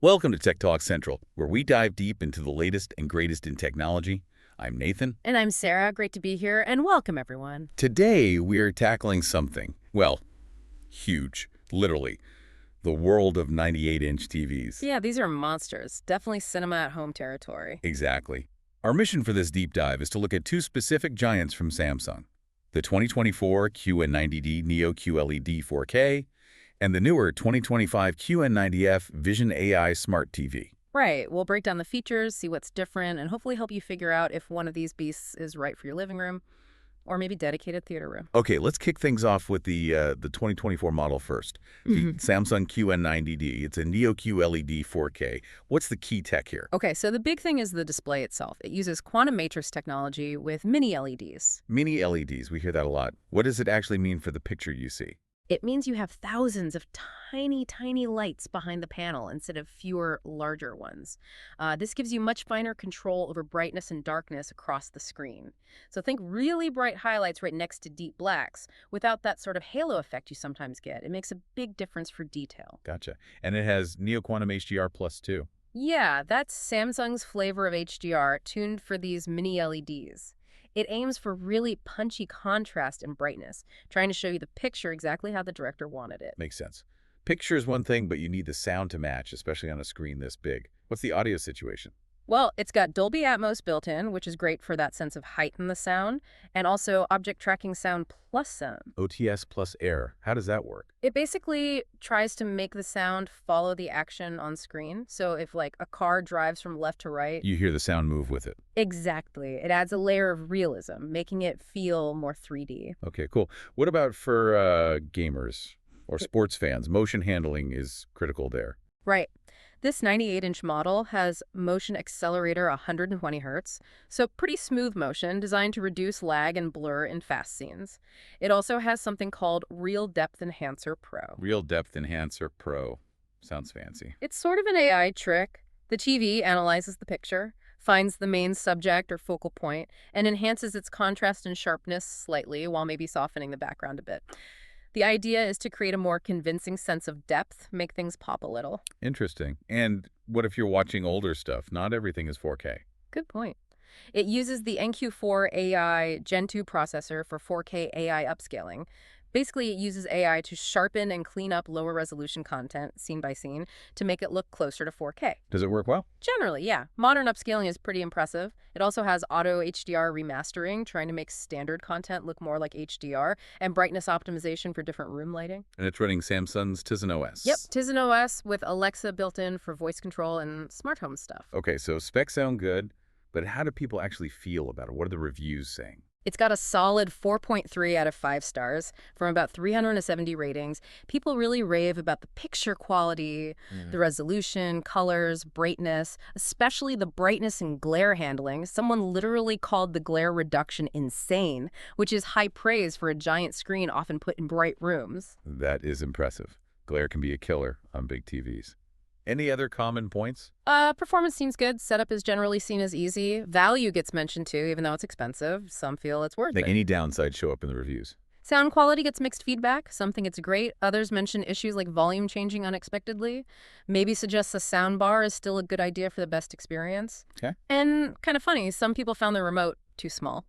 Welcome to Tech Talk Central, where we dive deep into the latest and greatest in technology. I'm Nathan. And I'm Sarah. Great to be here, and welcome, everyone. Today, we're tackling something, well, huge, literally, the world of 98-inch TVs. Yeah, these are monsters. Definitely cinema at home territory. Exactly. Our mission for this deep dive is to look at two specific giants from Samsung, the 2024 QN90D Neo QLED 4K and the newer 2025 QN90F Vision AI Smart TV. Right. We'll break down the features, see what's different, and hopefully help you figure out if one of these beasts is right for your living room or maybe dedicated theater room. Okay, let's kick things off with the 2024 model first. The Samsung QN90D. It's a Neo QLED 4K. What's the key tech here? Okay, so the big thing is the display itself. It uses quantum matrix technology with mini LEDs. Mini LEDs, we hear that a lot. What does it actually mean for the picture you see? It means you have thousands of tiny, tiny lights behind the panel instead of fewer, larger ones. This gives you much finer control over brightness and darkness across the screen. So think really bright highlights right next to deep blacks without that sort of halo effect you sometimes get. It makes a big difference for detail. Gotcha. And it has Neo Quantum HDR Plus too. Yeah, that's Samsung's flavor of HDR tuned for these mini LEDs. It aims for really punchy contrast and brightness, trying to show you the picture exactly how the director wanted it. Makes sense. Picture is one thing, but you need the sound to match, especially on a screen this big. What's the audio situation? Well, it's got Dolby Atmos built in, which is great for that sense of height in the sound, and also object tracking sound plus sound. OTS plus air. How does that work? It basically tries to make the sound follow the action on screen. So if like a car drives from left to right. You hear the sound move with it. Exactly. It adds a layer of realism, making it feel more 3D. Okay, cool. What about for gamers or sports fans? Motion handling is critical there. Right. This 98-inch model has motion accelerator 120 Hz, so pretty smooth motion designed to reduce lag and blur in fast scenes. It also has something called Real Depth Enhancer Pro. Real Depth Enhancer Pro. Sounds fancy. It's sort of an AI trick. The TV analyzes the picture, finds the main subject or focal point, and enhances its contrast and sharpness slightly while maybe softening the background a bit. The idea is to create a more convincing sense of depth, make things pop a little. Interesting. And what if you're watching older stuff? Not everything is 4K. Good point. It uses the NQ4 AI Gen 2 processor for 4K AI upscaling. Basically, it uses AI to sharpen and clean up lower resolution content, scene by scene, to make it look closer to 4K. Does it work well? Generally, yeah. Modern upscaling is pretty impressive. It also has auto HDR remastering, trying to make standard content look more like HDR, and brightness optimization for different room lighting. And it's running Samsung's Tizen OS. Yep, Tizen OS with Alexa built in for voice control and smart home stuff. Okay, so specs sound good, but how do people actually feel about it? What are the reviews saying? It's got a solid 4.3 out of 5 stars from about 370 ratings. People really rave about the picture quality, the resolution, colors, brightness, especially the brightness and glare handling. Someone literally called the glare reduction insane, which is high praise for a giant screen often put in bright rooms. That is impressive. Glare can be a killer on big TVs. Any other common points? Performance seems good. Setup is generally seen as easy. Value gets mentioned too, even though it's expensive. Some feel it's worth it. Any downsides show up in the reviews? Sound quality gets mixed feedback. Some think it's great. Others mention issues like volume changing unexpectedly. Maybe suggests a sound bar is still a good idea for the best experience. Okay. And kind of funny, some people found the remote too small.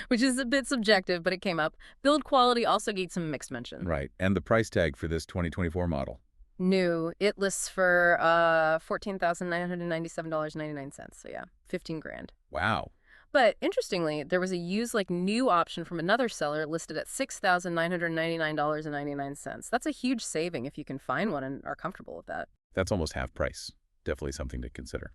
Which is a bit subjective, but it came up. Build quality also gets some mixed mention. Right. And the price tag for this 2024 model? New. It lists for $14,997.99. So yeah, 15 grand. Wow. But interestingly, there was a use like new option from another seller listed at $6,999.99. That's a huge saving if you can find one and are comfortable with that. That's almost half price. Definitely something to consider.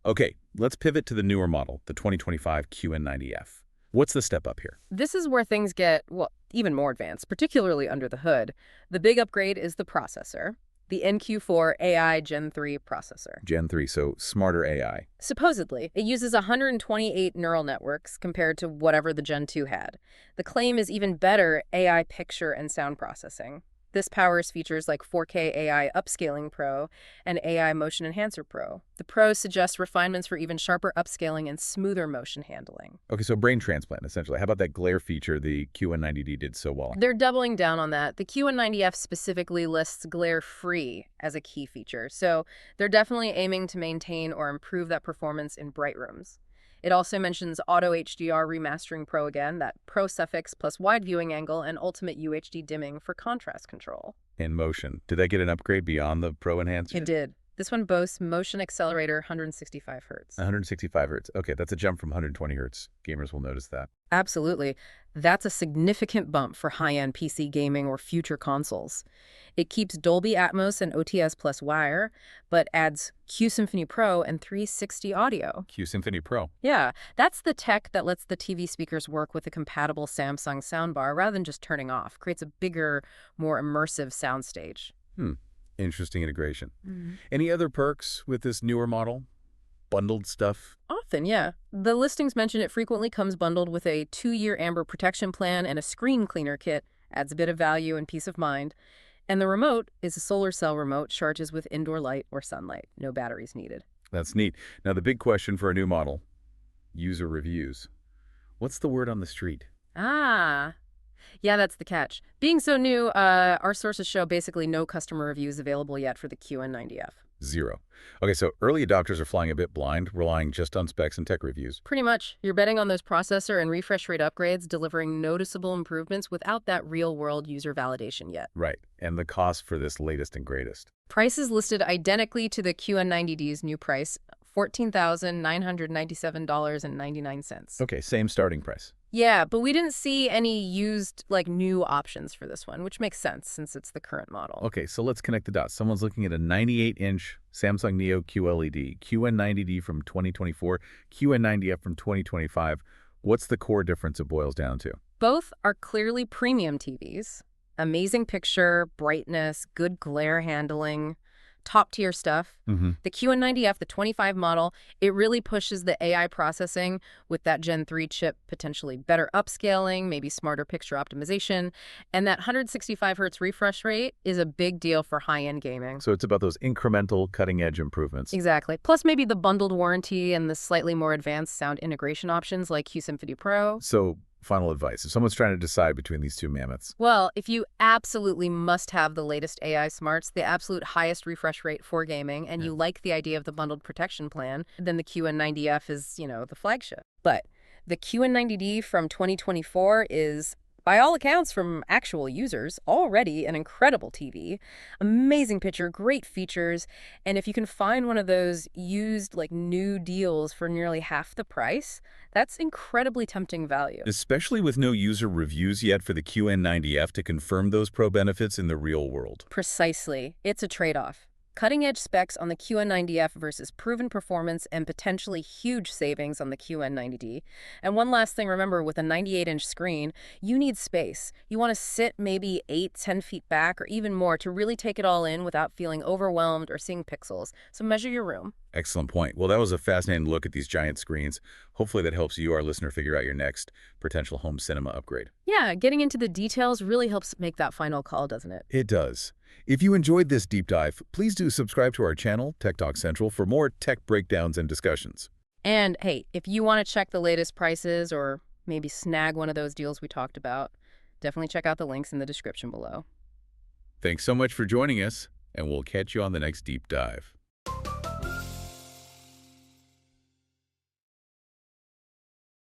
Okay, let's pivot to the newer model, the 2025 QN90F. What's the step up here? This is where things get, well, even more advanced, particularly under the hood. The big upgrade is the processor. The NQ4 AI Gen 3 processor. Gen 3, so smarter AI. Supposedly, it uses 128 neural networks compared to whatever the Gen 2 had. The claim is even better AI picture and sound processing. This powers features like 4K AI Upscaling Pro and AI Motion Enhancer Pro. The Pros suggest refinements for even sharper upscaling and smoother motion handling. Okay, so brain transplant, essentially. How about that glare feature the QN90D did so well? They're doubling down on that. The QN90F specifically lists glare-free as a key feature, so they're definitely aiming to maintain or improve that performance in bright rooms. It also mentions Auto HDR Remastering Pro again, that Pro suffix plus wide viewing angle and Ultimate UHD dimming for contrast control. In motion. Did that get an upgrade beyond the Pro Enhancer? It did. This one boasts Motion Accelerator 165 Hz. 165 hertz. Okay, that's a jump from 120 hertz. Gamers will notice that. Absolutely. That's a significant bump for high-end PC gaming or future consoles. It keeps Dolby Atmos and OTS Plus wire, but adds Q Symphony Pro and 360 audio. Q Symphony Pro. Yeah, that's the tech that lets the TV speakers work with a compatible Samsung soundbar rather than just turning off. Creates a bigger, more immersive soundstage. Interesting integration. Any other perks with this newer model? Bundled stuff? Often, yeah. The listings mention it frequently comes bundled with a 2-year Amber protection plan and a screen cleaner kit. Adds a bit of value and peace of mind. And the remote is a solar cell remote, charges with indoor light or sunlight. No batteries needed. That's neat. Now, the big question for a new model, user reviews. What's the word on the street? Yeah, that's the catch. Being so new, our sources show basically no customer reviews available yet for the QN90F. 0. Okay, so early adopters are flying a bit blind, relying just on specs and tech reviews. Pretty much. You're betting on those processor and refresh rate upgrades, delivering noticeable improvements without that real-world user validation yet. Right, and the cost for this latest and greatest. Price is listed identically to the QN90D's new price, $14,997.99. Okay, same starting price. Yeah, but we didn't see any used, new options for this one, which makes sense since it's the current model. Okay, so let's connect the dots. Someone's looking at a 98-inch Samsung Neo QLED, QN90D from 2024, QN90F from 2025. What's the core difference it boils down to? Both are clearly premium TVs. Amazing picture, brightness, good glare handling, top-tier stuff. The QN90F, the 25 model, it really pushes the AI processing with that Gen 3 chip, potentially better upscaling, maybe smarter picture optimization, and that 165 Hz refresh rate is a big deal for high-end gaming. So it's about those incremental cutting-edge improvements. Exactly. Plus maybe the bundled warranty and the slightly more advanced sound integration options like Q Symphony Pro. So final advice, if someone's trying to decide between these two mammoths. Well, if you absolutely must have the latest AI smarts, the absolute highest refresh rate for gaming, and you like the idea of the bundled protection plan, then the QN90F is, the flagship. But the QN90D from 2024 is, by all accounts from actual users, already an incredible TV. Amazing picture, great features, and if you can find one of those used, new deals for nearly half the price, that's incredibly tempting value. Especially with no user reviews yet for the QN90F to confirm those pro benefits in the real world. Precisely. It's a trade-off. Cutting-edge specs on the QN90F versus proven performance and potentially huge savings on the QN90D. And one last thing, remember, with a 98-inch screen, you need space. You want to sit maybe 8-10 feet back or even more to really take it all in without feeling overwhelmed or seeing pixels. So measure your room. Excellent point. Well, that was a fascinating look at these giant screens. Hopefully that helps you, our listener, figure out your next potential home cinema upgrade. Yeah, getting into the details really helps make that final call, doesn't it? It does. If you enjoyed this deep dive, please do subscribe to our channel, Tech Talk Central, for more tech breakdowns and discussions. And hey, if you want to check the latest prices or maybe snag one of those deals we talked about, definitely check out the links in the description below. Thanks so much for joining us, and we'll catch you on the next deep dive.